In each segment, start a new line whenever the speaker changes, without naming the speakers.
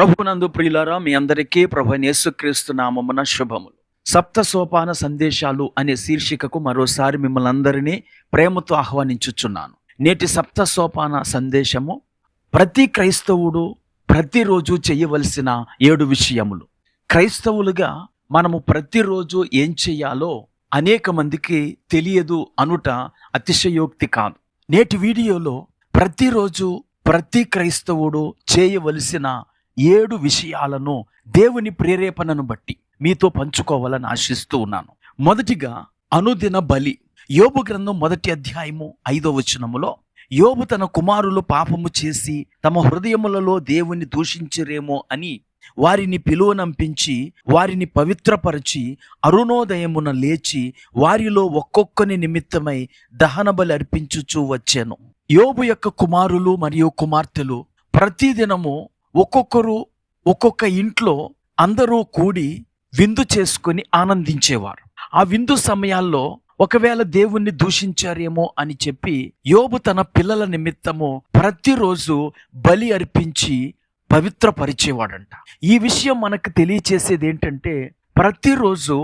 ప్రభునందు ప్రియులారా, మీ అందరికీ ప్రభువైన యేసుక్రీస్తు నామమున శుభములు. సప్త సోపాన సందేశాలు అనే శీర్షికకు మరోసారి మిమ్మల్ని అందరినీ ప్రేమతో ఆహ్వానించుచున్నాను. నేటి సప్త సోపాన సందేశము ప్రతి క్రైస్తవుడు ప్రతిరోజు చేయవలసిన 7 విషయములు. క్రైస్తవులుగా మనము ప్రతిరోజు ఏం చెయ్యాలో అనేక మందికి తెలియదు అనుట అతిశయోక్తి కాదు. నేటి వీడియోలో ప్రతిరోజు ప్రతి క్రైస్తవుడు చేయవలసిన 7 విషయాలను దేవుని ప్రేరేపణను బట్టి మీతో పంచుకోవాలని ఆశిస్తూ ఉన్నాను. మొదటిగా అనుదిన బలి. యోబు గ్రంథం 1వ అధ్యాయము 5వ వచనములో యోబు తన కుమారులు పాపము చేసి తమ హృదయములలో దేవుని దూషించరేమో అని వారిని పిలువనంపించి వారిని పవిత్రపరిచి అరుణోదయమున లేచి వారిలో ఒక్కొక్కని నిమిత్తమై దహన బలి అర్పించుచూ వచ్చాను. యోబు యొక్క కుమారులు మరియు కుమార్తెలు ప్రతిదినము ఒక్కొక్కరు ఒక్కొక్క ఇంట్లో అందరూ కూడి విందు చేసుకొని ఆనందించేవారు. ఆ విందు సమయాల్లో ఒకవేళ దేవుణ్ణి దూషించారేమో అని చెప్పి యోబు తన పిల్లల నిమిత్తము ప్రతిరోజు బలి అర్పించి పవిత్రపరిచేవాడంట. ఈ విషయం మనకు తెలియచేసేది ఏంటంటే, ప్రతిరోజు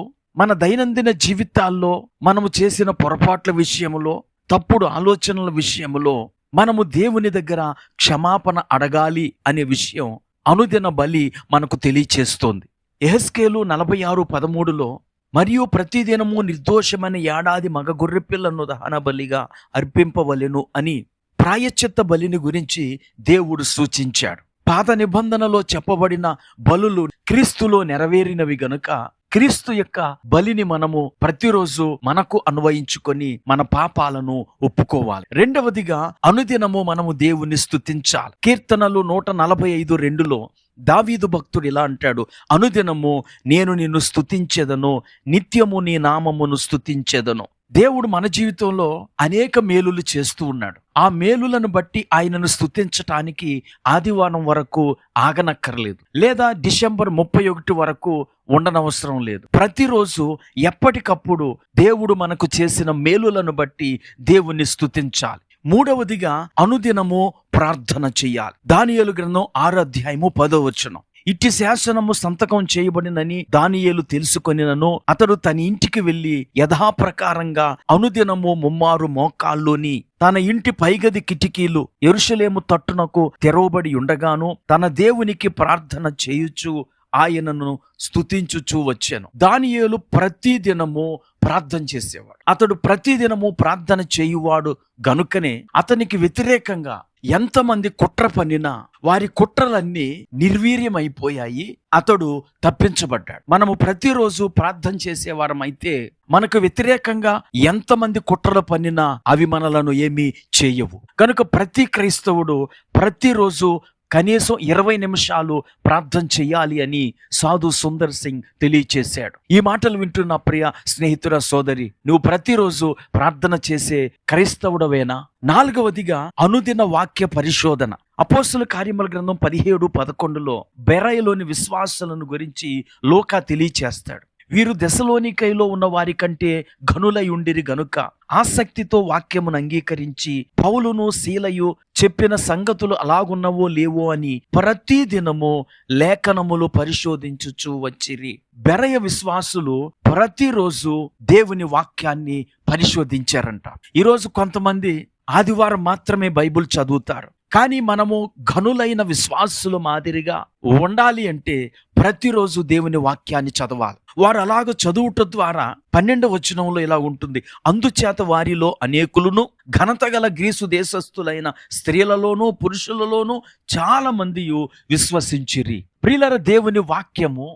మన దైనందిన జీవితాల్లో మనము చేసిన పొరపాట్ల విషయంలో, తప్పుడు ఆలోచనల విషయంలో మనము దేవుని దగ్గర క్షమాపణ అడగాలి అనే విషయం అనుదిన బలి మనకు తెలియచేస్తోంది. యెహెజ్కేలు 46:13లో మరియు ప్రతిదినము నిర్దోషమైన ఏడాది మగ గొర్రెపిల్లను దహన బలిగా అర్పింపవలెను అని ప్రాయశ్చిత్త బలిని గురించి దేవుడు సూచించాడు. పాత నిబంధనలో చెప్పబడిన బలులు క్రీస్తులో నెరవేరినవి గనుక క్రీస్తు యొక్క బలిని మనము ప్రతిరోజు మనకు అన్వయించుకొని మన పాపాలను ఒప్పుకోవాలి. రెండవదిగా అనుదినము మనము దేవుని స్తుతించాలి. కీర్తనలు 145:2లో దావీదు భక్తుడు ఇలా అంటాడు, అనుదినము నేను నిన్ను స్తుతించెదను, నిత్యము నీ నామమును స్తుతించెదను. దేవుడు మన జీవితంలో అనేక మేలులు చేస్తూ ఉన్నాడు. ఆ మేలులను బట్టి ఆయనను స్తుతించటానికి ఆదివారం వరకు ఆగనక్కర్లేదు, లేదా డిసెంబర్ 31 వరకు ఉండనవసరం లేదు. ప్రతిరోజు ఎప్పటికప్పుడు దేవుడు మనకు చేసిన మేలులను బట్టి దేవుణ్ణి స్తుతించాలి. మూడవదిగా అనుదినము ప్రార్థన చెయ్యాలి. దానియేలు గ్రంథం 6వ అధ్యాయము 10వ వచనం, ఇట్టి శాసనము సంతకం చేయబడినని దానియేలు తెలుసుకొనినను అతడు తన ఇంటికి వెళ్లి యథాప్రకారంగా అనుదినము ముమ్మారు మోకాల్లోని తన ఇంటి పైగది కిటికీలు యెరూషలేము తట్టునకు తెరవబడి ఉండగాను తన దేవునికి ప్రార్థన చేయుచు ఆయనను స్తుతించుచూ వచ్చాను. దానియేలు ప్రతిదినము ప్రార్థన చేసేవాడు. అతడు ప్రతిదినము ప్రార్థన చేయువాడు గనుకనే అతనికి వ్యతిరేకంగా ఎంతమంది కుట్ర పన్నినా వారి కుట్రలన్నీ నిర్వీర్యమైపోయాయి. అతడు తప్పించబడ్డాడు. మనము ప్రతిరోజు ప్రార్థన చేసేవారం అయితే మనకు వ్యతిరేకంగా ఎంతమంది కుట్రలు పన్నినా అవి మనలను ఏమీ చేయవు. కనుక ప్రతి క్రైస్తవుడు ప్రతిరోజు కనీసం 20 నిమిషాలు ప్రార్థన చెయ్యాలి అని సాధు సుందర్ సింగ్ తెలియచేశాడు. ఈ మాటలు వింటున్న ప్రియ స్నేహితుల సోదరి, నువ్వు ప్రతిరోజు ప్రార్థన చేసే క్రైస్తవుడవేనా? నాలుగవదిగా అనుదిన వాక్య పరిశోధన. అపోస్తలుల కార్యముల గ్రంథం 17:11లో బెరయలోని విశ్వాసులను గురించి లూకా తెలియచేస్తాడు. వీరు దెసలోనికైలో ఉన్న వారి కంటే ఘనులై ఉండిరి గనుక ఆసక్తితో వాక్యమును అంగీకరించి పౌలును శీలయు చెప్పిన సంగతులు అలాగున్నవో లేవో అని ప్రతి దినము లేఖనములు పరిశోధించుచూ వచ్చిరి. బెరయ విశ్వాసులు ప్రతిరోజు దేవుని వాక్యాన్ని పరిశోధించారంట. ఈరోజు కొంతమంది ఆదివారం మాత్రమే బైబిల్ చదువుతారు. కానీ మనము ఘనులైన విశ్వాసుల మాదిరిగా ఉండాలి అంటే ప్రతిరోజు దేవుని వాక్యాన్ని చదవాలి. వారు అలాగ చదువుట ద్వారా 12వ వచనంలో ఇలా ఉంటుంది, అందుచేత వారిలో అనేకులను ఘనత గల గ్రీసు దేశస్థులైన స్త్రీలలోనూ పురుషులలోనూ చాలా మంది విశ్వసించిరి. ప్రియులారా, దేవుని వాక్యము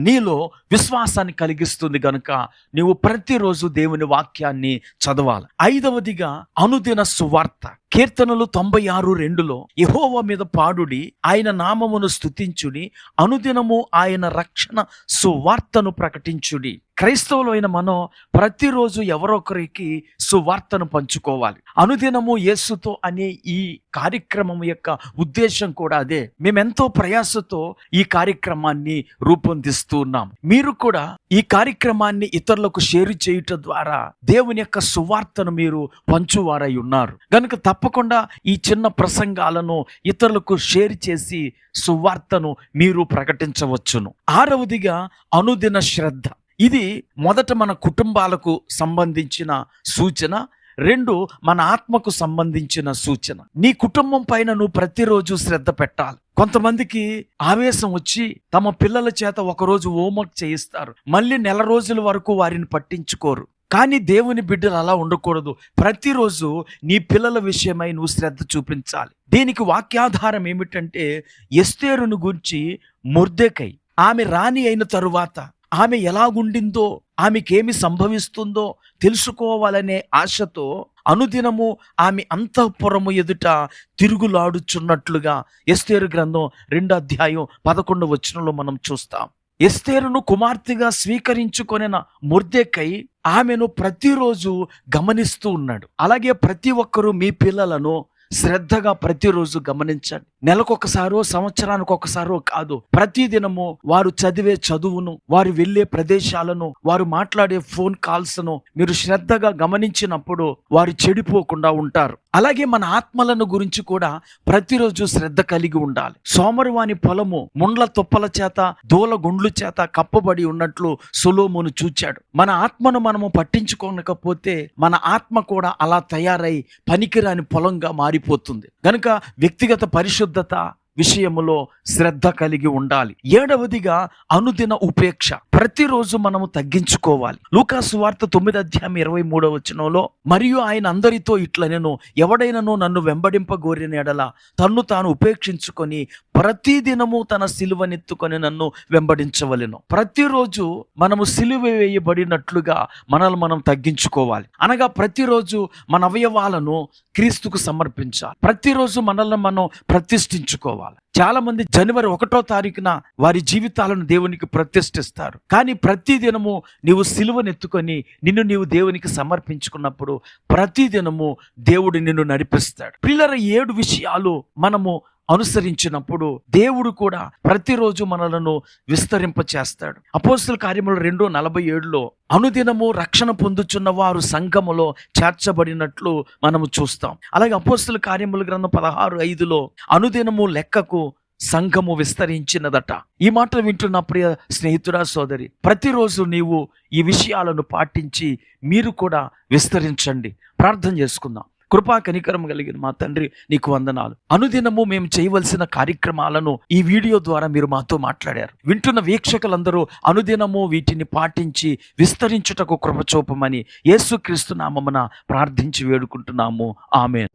నీలో విశ్వాసాన్ని కలిగిస్తుంది గనుక నీవు ప్రతిరోజు దేవుని వాక్యాన్ని చదవాలి. ఐదవదిగా అనుదిన సువార్త. కీర్తనలు 96:2లో యెహోవా మీద పాడుడి, ఆయన నామమును స్తుతించుడి, అనుదినము ఆయన రక్షణ సువార్తను ప్రకటించుడి. క్రైస్తవులైన మనం ప్రతిరోజు ఎవరొకరికి సువార్తను పంచుకోవాలి. అనుదినము యేసుతో అనే ఈ కార్యక్రమం యొక్క ఉద్దేశం కూడా అదే. మేమెంతో ప్రయాసతో ఈ కార్యక్రమాన్ని రూపొందిస్తూ ఉన్నాం. మీరు కూడా ఈ కార్యక్రమాన్ని ఇతరులకు షేర్ చేయటం ద్వారా దేవుని యొక్క సువార్తను మీరు పంచువారై ఉన్నారు. గనుక తప్పకుండా ఈ చిన్న ప్రసంగాలను ఇతరులకు షేర్ చేసి సువార్తను మీరు ప్రకటించవచ్చును. 6వదిగా అనుదిన శ్రద్ధ. ఇది మొదట మన కుటుంబాలకు సంబంధించిన సూచన, 2 మన ఆత్మకు సంబంధించిన సూచన. నీ కుటుంబం పైన నువ్వు ప్రతిరోజు శ్రద్ధ పెట్టాలి. కొంతమందికి ఆవేశం వచ్చి తమ పిల్లల చేత ఒకరోజు హోంవర్క్ చేయిస్తారు, మళ్ళీ నెల రోజుల వరకు వారిని పట్టించుకోరు. కానీ దేవుని బిడ్డలు అలా ఉండకూడదు. ప్రతిరోజు నీ పిల్లల విషయమై నువ్వు శ్రద్ధ చూపించాలి. దీనికి వాక్యాధారం ఏమిటంటే, ఎస్తేరును గురించి మొర్దెకై ఆమె రాణి అయిన తరువాత ఆమె ఎలాగుండిందో, ఆమెకేమి సంభవిస్తుందో తెలుసుకోవాలనే ఆశతో అనుదినము ఆమె అంతఃపురము ఎదుట తిరుగులాడుచున్నట్లుగా ఎస్తేరు గ్రంథం 2:11 మనం చూస్తాం. ఎస్తేరును కుమార్తెగా స్వీకరించుకొనిన మొర్దెకై ఆమెను ప్రతిరోజు గమనిస్తూ ఉన్నాడు. అలాగే ప్రతి ఒక్కరూ మీ పిల్లలను శ్రద్ధగా ప్రతిరోజు గమనించండి. నెలకొకసారో సంవత్సరానికి ఒకసారో కాదు, ప్రతిదినము వారు చదివే చదువును, వారు వెళ్ళే ప్రదేశాలను, వారు మాట్లాడే ఫోన్ కాల్స్ను మీరు శ్రద్ధగా గమనించినప్పుడు వారు చెడిపోకుండా ఉంటారు. అలాగే మన ఆత్మలను గురించి కూడా ప్రతిరోజు శ్రద్ధ కలిగి ఉండాలి. సోమరువాని పొలము ముండ్ల తుప్పల చేత, దూల గుండ్లు చేత కప్పబడి ఉన్నట్లు సొలొమోను చూచాడు. మన ఆత్మను మనము పట్టించుకోనకపోతే మన ఆత్మ కూడా అలా తయారై పనికిరాని పొలంగా మారిపోతుంది. కనుక వ్యక్తిగత పరిశుద్ధత విషయములో శ్రద్ధ కలిగి ఉండాలి. 7వదిగా అనుదిన ఉపేక్ష. ప్రతిరోజు మనము తగ్గించుకోవాలి. లూకా సువార్త 9:23 మరియు ఆయన అందరితో ఇట్లనెను, ఎవడైనను నన్ను వెంబడింపగోరిన ఎడల తన్ను తాను ఉపేక్షించుకొని ప్రతిదినము తన సిలువనెత్తుకొని నన్ను వెంబడించవలెను. ప్రతిరోజు మనము సిలువ వేయబడినట్లుగా మనల్ని మనం తగ్గించుకోవాలి. అనగా ప్రతిరోజు మన అవయవాలను క్రీస్తుకు సమర్పించాలి. ప్రతిరోజు మనల్ని మనం ప్రతిష్ఠించుకోవాలి. చాలా మంది జనవరి 1వ తారీఖున వారి జీవితాలను దేవునికి ప్రతిష్ఠిస్తారు. కానీ ప్రతిదినము నీవు సిలువనెత్తుకొని నిన్ను నీవు దేవునికి సమర్పించుకున్నప్పుడు ప్రతిదినము దేవుడు నిన్ను నడిపిస్తాడు. పిల్లల 7 విషయాలు మనము అనుసరించినప్పుడు దేవుడు కూడా ప్రతిరోజు మనలను విస్తరింపచేస్తాడు. అపోస్తల కార్యములు 2:47 అనుదినము రక్షణ పొందుచున్న వారు సంఘములో చేర్చబడినట్లు మనము చూస్తాం. అలాగే అపోస్తల కార్యముల గ్రంథం 16:5 అనుదినము లెక్కకు సంఘము విస్తరించినదట. ఈ మాటలు వింటున్న ప్రియ స్నేహితుడా, సోదరి, ప్రతిరోజు నీవు ఈ విషయాలను పాటించి మీరు కూడా విస్తరించండి. ప్రార్థన చేసుకుందాం. కృపా కనికరం కలిగిన మా తండ్రి, నీకు వందనాలు. అనుదినము మేము చేయవలసిన కార్యక్రమాలను ఈ వీడియో ద్వారా మీరు మాతో మాట్లాడారు. వింటున్న వీక్షకులందరూ అనుదినము వీటిని పాటించి విస్తరించుటకు కృప చూపమని యేసుక్రీస్తు నామమున ప్రార్థించి వేడుకుంటున్నాము. ఆమేన్.